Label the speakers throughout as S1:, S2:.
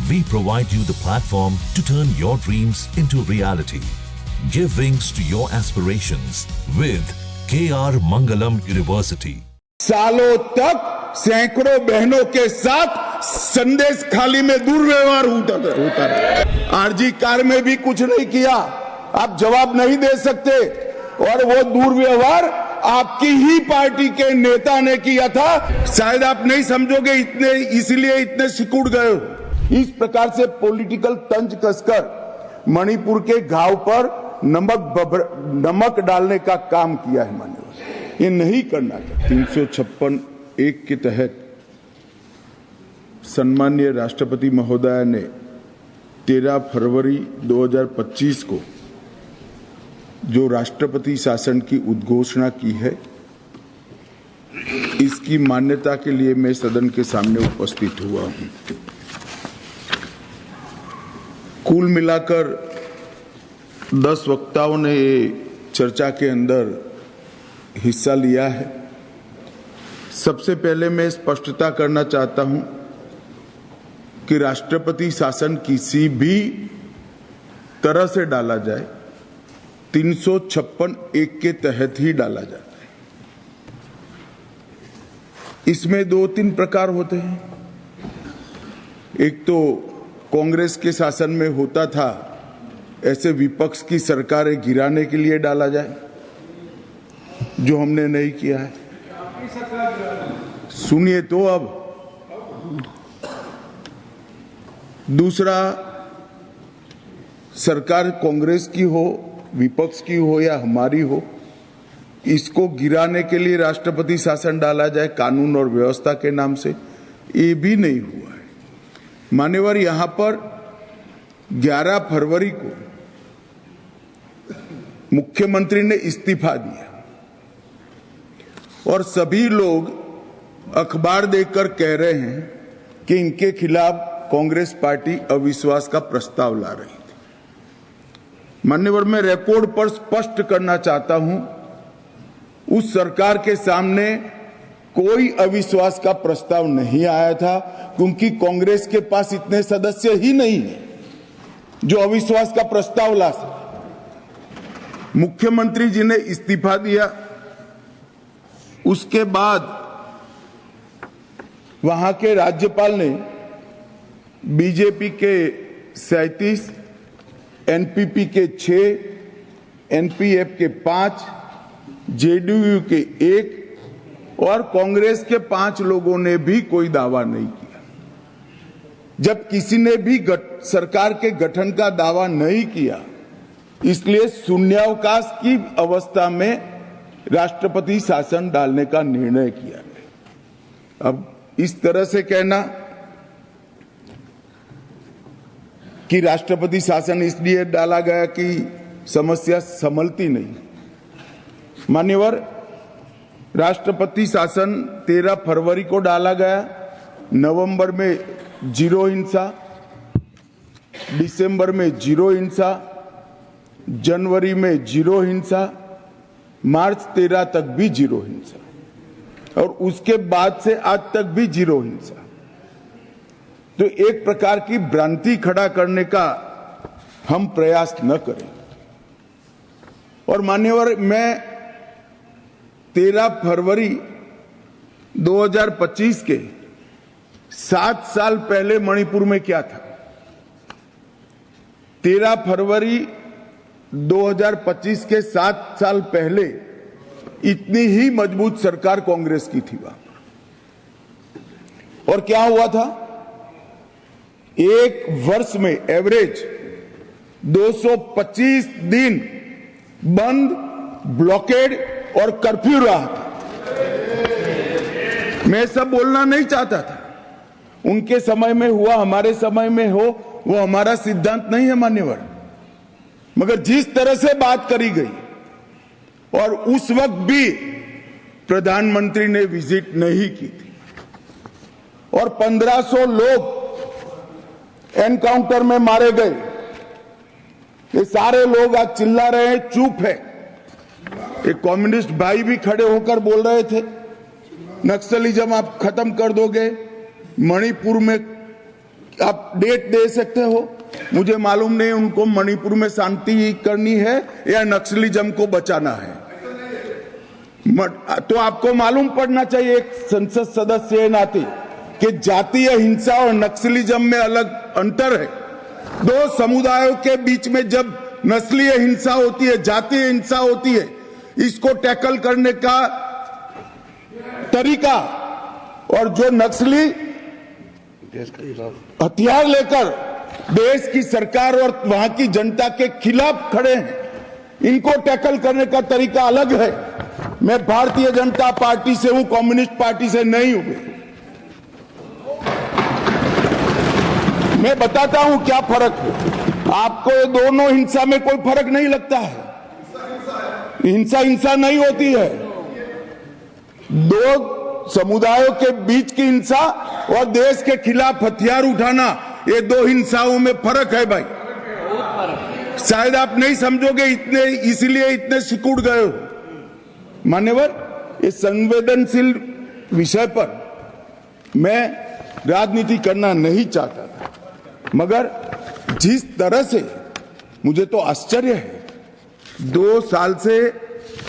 S1: we provide you the platform to turn your dreams into reality. Give wings to your aspirations with KR Mangalam University.
S2: सालों तक सैकड़ों बहनों के साथ संदेश खाली में दुर्व्यवहार होता रहा। आरजी कार में भी कुछ नहीं किया, आप जवाब नहीं दे सकते, और वो दुर्व्यवहार आपकी ही पार्टी के नेता ने किया था। शायद आप नहीं समझोगे, इसलिए इतने सिकुड़ गए हो। इस प्रकार से पॉलिटिकल तंज कसकर मणिपुर के घाव पर नमक डालने का काम किया है मान्यवर, ये नहीं करना चाहिए। 356(1) के तहत सम्मानीय राष्ट्रपति महोदय ने 13 फरवरी 2025 को जो राष्ट्रपति शासन की उद्घोषणा की है, इसकी मान्यता के लिए मैं सदन के सामने उपस्थित हुआ हूं। कुल मिलाकर 10 वक्ताओं ने ये चर्चा के अंदर हिस्सा लिया है। सबसे पहले मैं स्पष्टता करना चाहता हूं कि राष्ट्रपति शासन किसी भी तरह से डाला जाए, 356(1) के तहत ही डाला जाता है। इसमें 2-3 प्रकार होते हैं। एक तो कांग्रेस के शासन में होता था, ऐसे विपक्ष की सरकारें गिराने के लिए डाला जाए, जो हमने नहीं किया है। सुनिए तो अब दूसरा, सरकार कांग्रेस की हो, विपक्ष की हो या हमारी हो, इसको गिराने के लिए राष्ट्रपति शासन डाला जाए कानून और व्यवस्था के नाम से, ये भी नहीं हुआ है मान्यवर। यहां पर 11 फरवरी को मुख्यमंत्री ने इस्तीफा दिया और सभी लोग अखबार देखकर कह रहे हैं कि इनके खिलाफ कांग्रेस पार्टी अविश्वास का प्रस्ताव ला रही थी। मान्यवर, मैं रिकॉर्ड पर स्पष्ट करना चाहता हूं, उस सरकार के सामने कोई अविश्वास का प्रस्ताव नहीं आया था, क्योंकि कांग्रेस के पास इतने सदस्य ही नहीं है जो अविश्वास का प्रस्ताव ला सके। मुख्यमंत्री जी ने इस्तीफा दिया, उसके बाद वहां के राज्यपाल ने बीजेपी के 37, एनपीपी के 6, एनपीएफ के 5, जेडीयू के 1 और कांग्रेस के 5 लोगों ने भी कोई दावा नहीं किया। जब किसी ने भी सरकार के गठन का दावा नहीं किया, इसलिए शून्यावकाश की अवस्था में राष्ट्रपति शासन डालने का निर्णय किया गया। अब इस तरह से कहना कि राष्ट्रपति शासन इसलिए डाला गया कि समस्या संभलती नहीं। मान्यवर, राष्ट्रपति शासन 13 फरवरी को डाला गया। नवंबर में 0 हिंसा, दिसंबर में 0 हिंसा, जनवरी में 0 हिंसा, मार्च 13 तक भी 0 हिंसा, और उसके बाद से आज तक भी 0 हिंसा। तो एक प्रकार की भ्रांति खड़ा करने का हम प्रयास न करें। और मान्यवर, मैं 13 फरवरी 2025 के 7 साल पहले मणिपुर में क्या था। 13 फरवरी 2025 के 7 साल पहले इतनी ही मजबूत सरकार कांग्रेस की थी वहां। और क्या हुआ था, एक वर्ष में एवरेज 225 दिन बंद, ब्लॉकेड और कर्फ्यू रहा था। मैं सब बोलना नहीं चाहता था, उनके समय में हुआ, हमारे समय में हो, वो हमारा सिद्धांत नहीं है मान्यवर। मगर जिस तरह से बात करी गई, और उस वक्त भी प्रधानमंत्री ने विजिट नहीं की थी, और 1500 लोग एनकाउंटर में मारे गए। ये सारे लोग आज चिल्ला रहे हैं, चुप है। एक कम्युनिस्ट भाई भी खड़े होकर बोल रहे थे, नक्सलिज्म आप खत्म कर दोगे, मणिपुर में आप डेट दे सकते हो? मुझे मालूम नहीं उनको मणिपुर में शांति करनी है या नक्सलिज्म को बचाना है। तो आपको मालूम पड़ना चाहिए एक संसद सदस्य के नाते कि जातीय हिंसा और नक्सलिज्म में अलग अंतर है। दो समुदायों के बीच में जब नस्लीय हिंसा होती है, जातीय हिंसा होती है, इसको टैकल करने का तरीका और जो नक्सली हथियार लेकर देश की सरकार और वहां की जनता के खिलाफ खड़े हैं, इनको टैकल करने का तरीका अलग है। मैं भारतीय जनता पार्टी से हूं, कम्युनिस्ट पार्टी से नहीं हूं। मैं बताता हूं क्या फर्क है। आपको ये दोनों हिंसा में कोई फर्क नहीं लगता है। हिंसा हिंसा नहीं होती है। दो समुदायों के बीच की हिंसा और देश के खिलाफ हथियार उठाना, ये दो हिंसाओं में फर्क है भाई। शायद आप नहीं समझोगे, इतने इसलिए इतने सिकुड़ गए हो। मान्यवर, इस संवेदनशील विषय पर मैं राजनीति करना नहीं चाहता था, मगर जिस तरह से मुझे तो आश्चर्य है, 2 साल से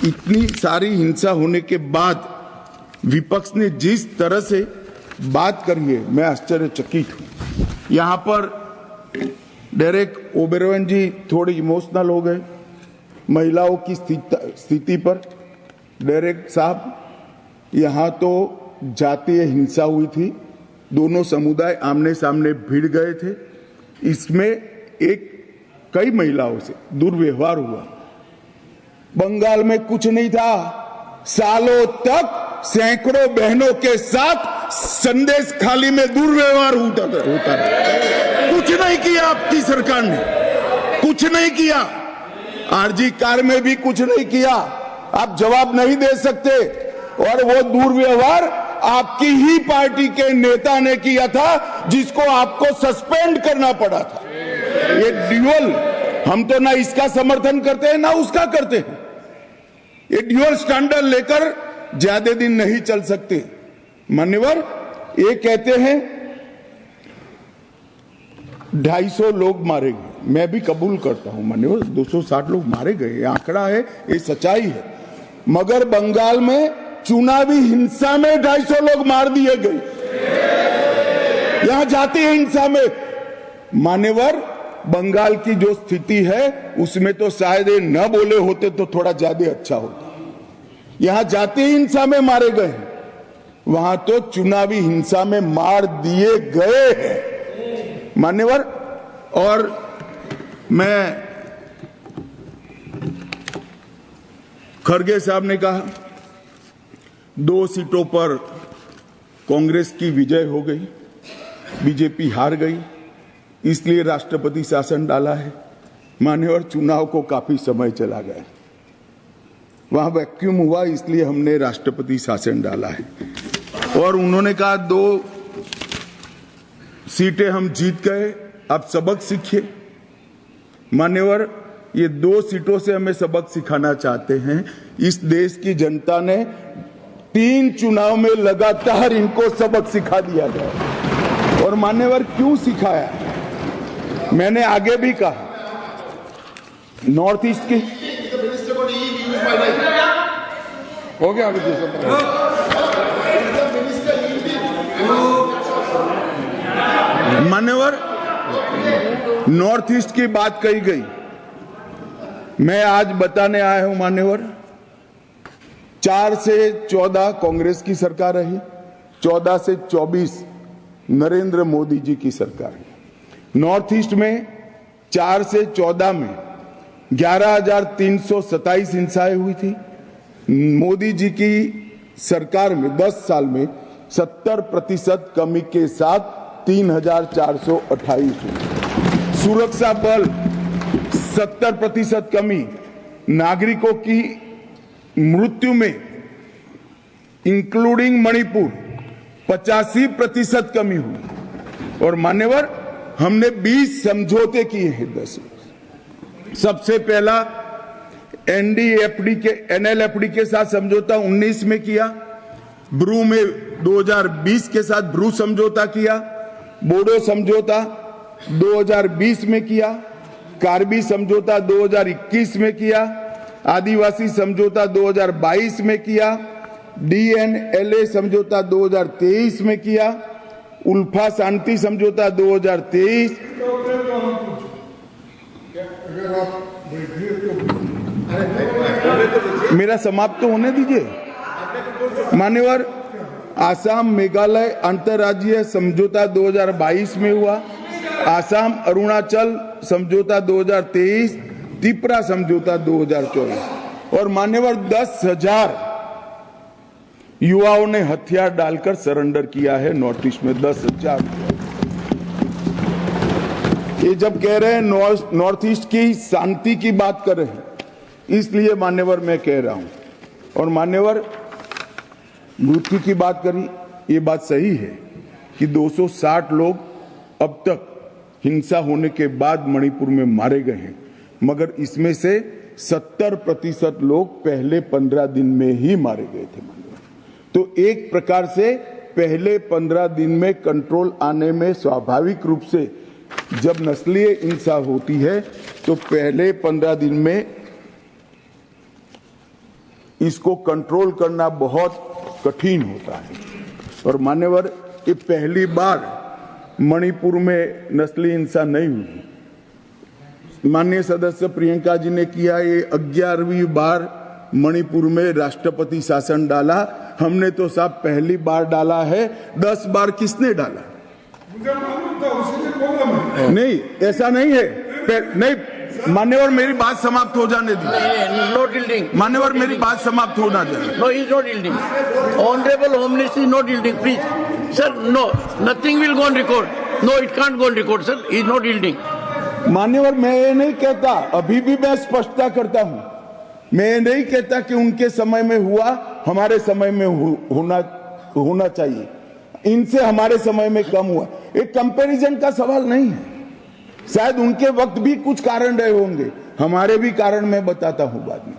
S2: इतनी सारी हिंसा होने के बाद विपक्ष ने जिस तरह से बात करी है, मैं आश्चर्यचकित हूं। यहां पर डेरेक ओबेरॉय जी थोड़ी इमोशनल हो गए महिलाओं की स्थिति पर। डेरेक साहब, यहां तो जातीय हिंसा हुई थी, दोनों समुदाय आमने सामने भिड़ गए थे, इसमें कई महिलाओं से दुर्व्यवहार हुआ। बंगाल में कुछ नहीं था, सालों तक सैकड़ों बहनों के साथ संदेश खाली में दुर्व्यवहार होता रहा। कुछ नहीं किया आपकी सरकार ने, कुछ नहीं किया। आरजी कार में भी कुछ नहीं किया। आप जवाब नहीं दे सकते। और वो दुर्व्यवहार आपकी ही पार्टी के नेता ने किया था, जिसको आपको सस्पेंड करना पड़ा था। ये ड्यूअल, हम तो ना इसका समर्थन करते हैं ना उसका करते हैं। ये ड्यूअल स्टैंडर्ड लेकर ज्यादा दिन नहीं चल सकते। मान्यवर, ये कहते हैं 250 लोग मारे गए, मैं भी कबूल करता हूं मान्यवर, 260 लोग मारे गए, ये आंकड़ा है, ये सच्चाई है। मगर बंगाल में चुनावी हिंसा में 250 लोग मार दिए गए। यहां जातीय हिंसा में मान्यवर, बंगाल की जो स्थिति है उसमें तो शायद ये न बोले होते तो थोड़ा ज्यादा अच्छा होता। यहां जातीय हिंसा में मारे गए, वहां तो चुनावी हिंसा में मार दिए गए हैं मान्यवर। और मैं, खड़गे साहब ने कहा 2 सीटों पर कांग्रेस की विजय हो गई, बीजेपी हार गई, इसलिए राष्ट्रपति शासन डाला है। मान्यवर, चुनाव को काफी समय चला गया, वहां वैक्यूम हुआ, इसलिए हमने राष्ट्रपति शासन डाला है। और उन्होंने कहा 2 सीटें हम जीत गए, अब सबक सीखिए। मान्यवर, ये 2 सीटों से हमें सबक सिखाना चाहते हैं। इस देश की जनता ने 3 चुनाव में लगातार इनको सबक सिखा दिया गया। और मान्यवर, क्यों सिखाया, मैंने आगे भी कहा, नॉर्थ ईस्ट की हो गया अभी मान्यवर, नॉर्थ ईस्ट की बात कही गई। मैं आज बताने आया हूं मान्यवर, 4 से 14 कांग्रेस की सरकार रही, 14 से 24 नरेंद्र मोदी जी की सरकार है। नॉर्थ ईस्ट में 4 से 14 में 11,327 हिंसाएं हुई थी। मोदी जी की सरकार में 10 साल में 70% कमी के साथ 3,428 हुई। सुरक्षा बल 70% कमी, नागरिकों की मृत्यु में इंक्लूडिंग मणिपुर 85% कमी हुई। और मान्यवर, हमने 20 समझौते किए हैं 10 में। सबसे पहला एनएलएफडी के साथ समझौता 19 में किया, ब्रू में 2020 के साथ ब्रू समझौता किया, बोडो समझौता 2020 में किया, कार्बी समझौता 2021 में किया, आदिवासी समझौता 2022 में किया, DNLA समझौता 2023 में किया, उल्फा शांति समझौता 2023। मेरा समाप्त तो होने दीजिए। मान्यवर, आसाम मेघालय अंतर्राज्यीय समझौता 2022 में हुआ, आसाम अरुणाचल समझौता 2023, त्रिपुरा समझौता 2024 और मान्यवर 10,000 युवाओं ने हथियार डालकर सरेंडर किया है नॉर्थ ईस्ट में। 10,000। ये जब कह रहे हैं नॉर्थ ईस्ट की शांति की बात कर रहे हैं, इसलिए मान्यवर मैं कह रहा हूं। और मान्यवर, मृत्यु की बात करी, ये बात सही है कि 260 लोग अब तक हिंसा होने के बाद मणिपुर में मारे गए हैं, मगर इसमें से 70% लोग पहले 15 दिन में ही मारे गए थे। तो एक प्रकार से पहले 15 दिन में कंट्रोल आने में स्वाभाविक रूप से जब नस्लीय हिंसा होती है तो पहले 15 दिन में इसको कंट्रोल करना बहुत कठिन होता है। और मान्यवर, ये पहली बार मणिपुर में नस्लीय हिंसा नहीं हुई। माननीय सदस्य प्रियंका जी ने किया, ये 11वीं बार मणिपुर में राष्ट्रपति शासन डाला। हमने तो साहब पहली बार डाला है, 10 बार किसने डाला? मुझे मालूम था, उसी बोला मैं। नहीं, ऐसा नहीं है। नहीं मान्यवर, मेरी बात समाप्त हो जाने दीजिए।
S3: नो डीलिंग
S2: मान्यवर, मेरी बात समाप्त होना चाहिए।
S3: No is not dealing. Honourable home minister is not dealing, please sir. No, nothing will go on record. No, it can't go on record sir, is not dealing.
S2: मान्यवर, मैं ये नहीं कहता, अभी भी मैं स्पष्टता करता हूं, मैं ये नहीं कहता कि उनके समय में हुआ, हमारे समय में होना चाहिए। इनसे हमारे समय में कम हुआ, एक कंपैरिजन का सवाल नहीं है। शायद उनके वक्त भी कुछ कारण रहे होंगे, हमारे भी कारण मैं बताता हूं बाद में।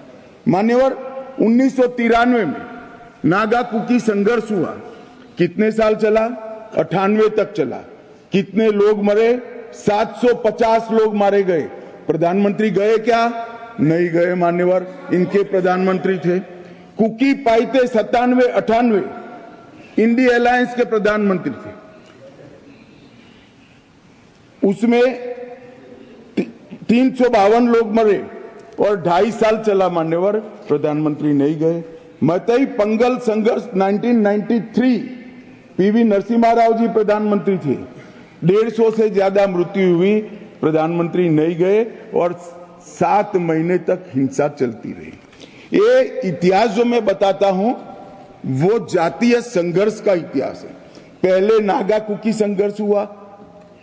S2: मान्यवर, 1993 में नागा कुकी संघर्ष हुआ, कितने साल चला? 98 तक चला। कितने लोग मरे? 750 लोग मारे गए। प्रधानमंत्री गए क्या? नहीं गए मान्यवर, इनके प्रधानमंत्री थे। कुकी पाइते 97-98 इंडिया अलायंस के प्रधानमंत्री थे। उसमें 352 लोग मरे और 2.5 साल चला मान्यवर, प्रधानमंत्री नहीं गए। मतई पंगल संघर्ष 1993, पीवी नरसिम्हा राव जी प्रधानमंत्री थे, 150 से ज्यादा मृत्यु हुई, प्रधानमंत्री नहीं गए और 7 महीने तक हिंसा चलती रही। ये इतिहास जो मैं बताता हूं वो जातीय संघर्ष का इतिहास है। पहले नागा कुकी संघर्ष हुआ,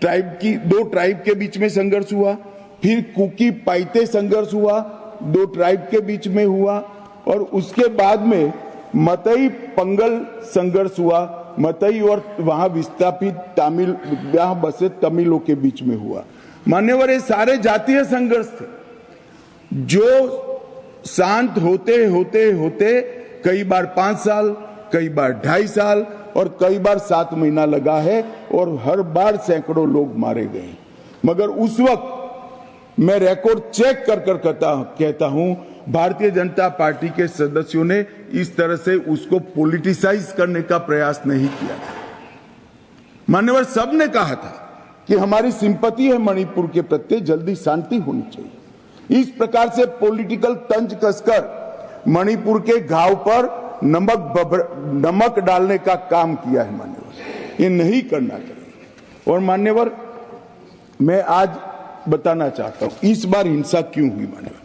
S2: दो ट्राइब के बीच में संघर्ष हुआ, फिर कुकी पाइते संघर्ष हुआ, 2 ट्राइब के बीच में हुआ, और उसके बाद में मतई पंगल संघर्ष हुआ, मतई और वहां विस्थापित तमिल, वहां बसे तमिलों के बीच में हुआ। मान्यवर, ये सारे जातीय संघर्ष थे जो शांत होते होते होते कई बार 5 साल, कई बार 2.5 साल और कई बार 7 महीना लगा है, और हर बार सैकड़ों लोग मारे गए। मगर उस वक्त मैं रिकॉर्ड चेक कर कहता हूं, भारतीय जनता पार्टी के सदस्यों ने इस तरह से उसको पॉलिटिसाइज करने का प्रयास नहीं किया था। मान्यवर, सबने कहा था कि हमारी सिंपैथी है मणिपुर के प्रति, जल्दी शांति होनी चाहिए। इस प्रकार से पॉलिटिकल तंज कसकर मणिपुर के घाव पर नमक डालने का काम किया है मान्यवर, ये नहीं करना चाहिए। और मान्यवर, मैं आज बताना चाहता हूं इस बार हिंसा क्यों हुई। मान्यवर,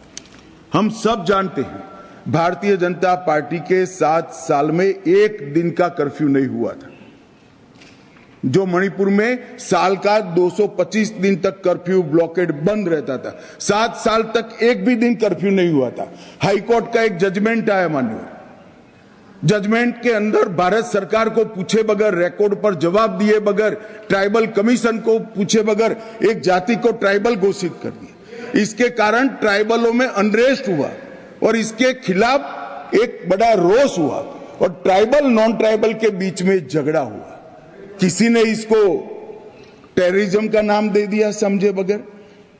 S2: हम सब जानते हैं भारतीय जनता पार्टी के 7 साल में 1 दिन का कर्फ्यू नहीं हुआ था। जो मणिपुर में साल का 225 दिन तक कर्फ्यू ब्लॉकेड बंद रहता था, 7 साल तक एक भी दिन कर्फ्यू नहीं हुआ था। हाईकोर्ट का एक जजमेंट आया मान्यवर, जजमेंट के अंदर भारत सरकार को पूछे बगैर, रिकॉर्ड पर जवाब दिए बगैर, ट्राइबल कमीशन को पूछे बगैर एक जाति को ट्राइबल घोषित कर दिया। इसके कारण ट्राइबलों में अनरेस्ट हुआ और इसके खिलाफ एक बड़ा रोष हुआ और ट्राइबल नॉन ट्राइबल के बीच में झगड़ा हुआ। किसी ने इसको टेररिज्म का नाम दे दिया समझे बगैर,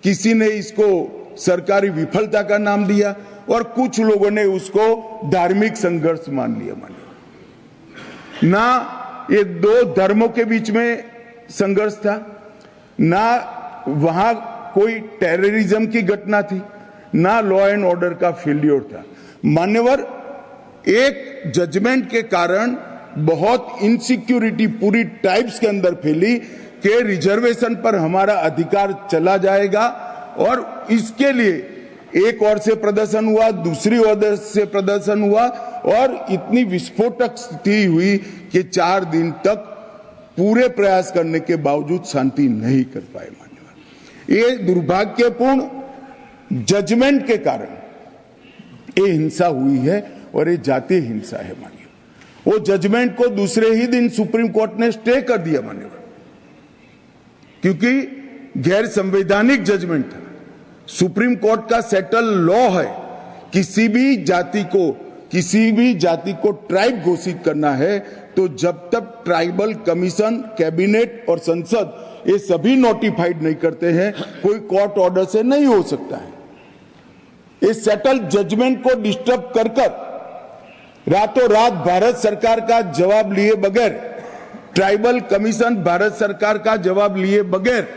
S2: किसी ने इसको सरकारी विफलता का नाम दिया और कुछ लोगों ने उसको धार्मिक संघर्ष मान लिया। ना ये दो धर्मों के बीच में संघर्ष था, ना वहां कोई टेररिज्म की घटना थी, ना लॉ एंड ऑर्डर का फेल्योर था। मान्यवर, एक जजमेंट के कारण बहुत इनसिक्योरिटी पूरी ट्राइब्स के अंदर फैली कि रिजर्वेशन पर हमारा अधिकार चला जाएगा, और इसके लिए एक ओर से प्रदर्शन हुआ, दूसरी ओर से प्रदर्शन हुआ, और इतनी विस्फोटक स्थिति हुई कि 4 दिन तक पूरे प्रयास करने के बावजूद शांति नहीं कर पाए। मान्यवर, ये दुर्भाग्यपूर्ण जजमेंट के कारण ये हिंसा हुई है और ये जातीय हिंसा है। मान्यवर, वो जजमेंट को दूसरे ही दिन सुप्रीम कोर्ट ने स्टे कर दिया। मान्यवर, क्योंकि गैर संवैधानिक जजमेंट था। सुप्रीम कोर्ट का सेटल लॉ है, किसी भी जाति को ट्राइब घोषित करना है तो जब तक ट्राइबल कमीशन, कैबिनेट और संसद ये सभी नोटिफाइड नहीं करते हैं, कोई कोर्ट ऑर्डर से नहीं हो सकता है। इस सेटल जजमेंट को डिस्टर्ब कर रातों रात भारत सरकार का जवाब लिए बगैर, ट्राइबल कमीशन भारत सरकार का जवाब लिए बगैर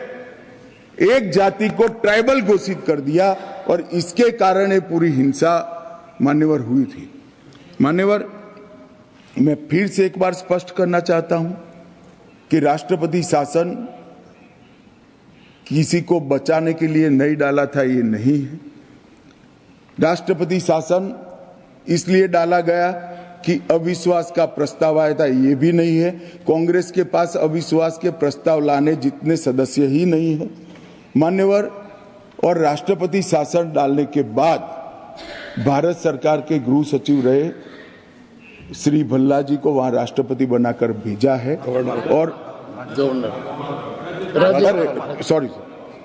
S2: एक जाति को ट्राइबल घोषित कर दिया, और इसके कारण ये पूरी हिंसा मान्यवर हुई थी। मान्यवर, मैं फिर से एक बार स्पष्ट करना चाहता हूं कि राष्ट्रपति शासन किसी को बचाने के लिए नहीं डाला था, ये नहीं है। राष्ट्रपति शासन इसलिए डाला गया कि अविश्वास का प्रस्ताव आया था, ये भी नहीं है। कांग्रेस के पास अविश्वास के प्रस्ताव लाने जितने सदस्य ही नहीं है। मान्यवर, और राष्ट्रपति शासन डालने के बाद भारत सरकार के गृह सचिव रहे श्री भल्ला जी को वहां राष्ट्रपति बनाकर भेजा है, और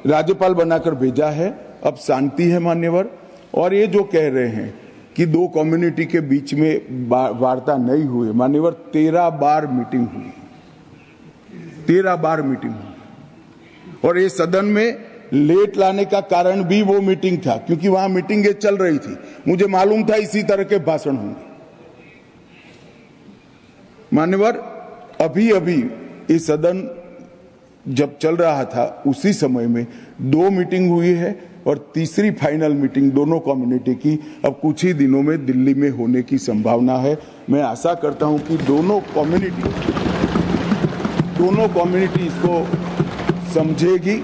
S2: राज्यपाल बनाकर भेजा है। अब शांति है। मान्यवर, और ये जो कह रहे हैं कि दो कम्युनिटी के बीच में वार्ता नहीं हुई, मान्यवर 13 बार मीटिंग हुई, 13 बार मीटिंग हुई, और ये सदन में लेट लाने का कारण भी वो मीटिंग था, क्योंकि वहां मीटिंगें चल रही थी। मुझे मालूम था इसी तरह के भाषण होंगे। मान्यवर, अभी ये सदन जब चल रहा था उसी समय में 2 मीटिंग हुई है, और तीसरी फाइनल मीटिंग दोनों कम्युनिटी की अब कुछ ही दिनों में दिल्ली में होने की संभावना है। मैं आशा करता हूं कि दोनों कम्युनिटी इसको समझेगी,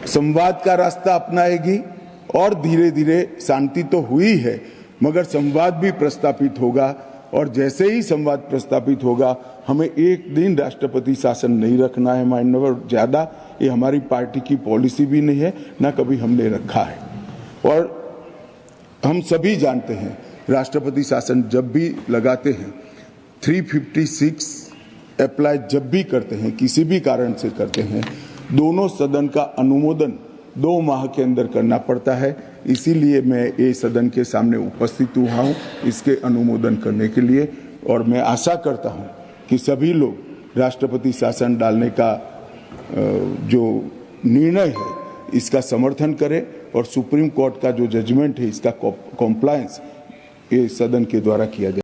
S2: संवाद का रास्ता अपनाएगी, और धीरे धीरे शांति तो हुई है मगर संवाद भी प्रस्तापित होगा। और जैसे ही संवाद प्रस्तापित होगा, हमें एक दिन राष्ट्रपति शासन नहीं रखना है। मान्यवर, ज्यादा ये हमारी पार्टी की पॉलिसी भी नहीं है, ना कभी हमने रखा है। और हम सभी जानते हैं राष्ट्रपति शासन जब भी लगाते हैं, 356 अप्लाई जब भी करते हैं, किसी भी कारण से करते हैं, दोनों सदन का अनुमोदन 2 माह के अंदर करना पड़ता है। इसीलिए मैं ये सदन के सामने उपस्थित हुआ हूँ इसके अनुमोदन करने के लिए, और मैं आशा करता हूँ कि सभी लोग राष्ट्रपति शासन डालने का जो निर्णय है इसका समर्थन करें, और सुप्रीम कोर्ट का जो जजमेंट है इसका कॉम्प्लायंस ये सदन के द्वारा किया जाए।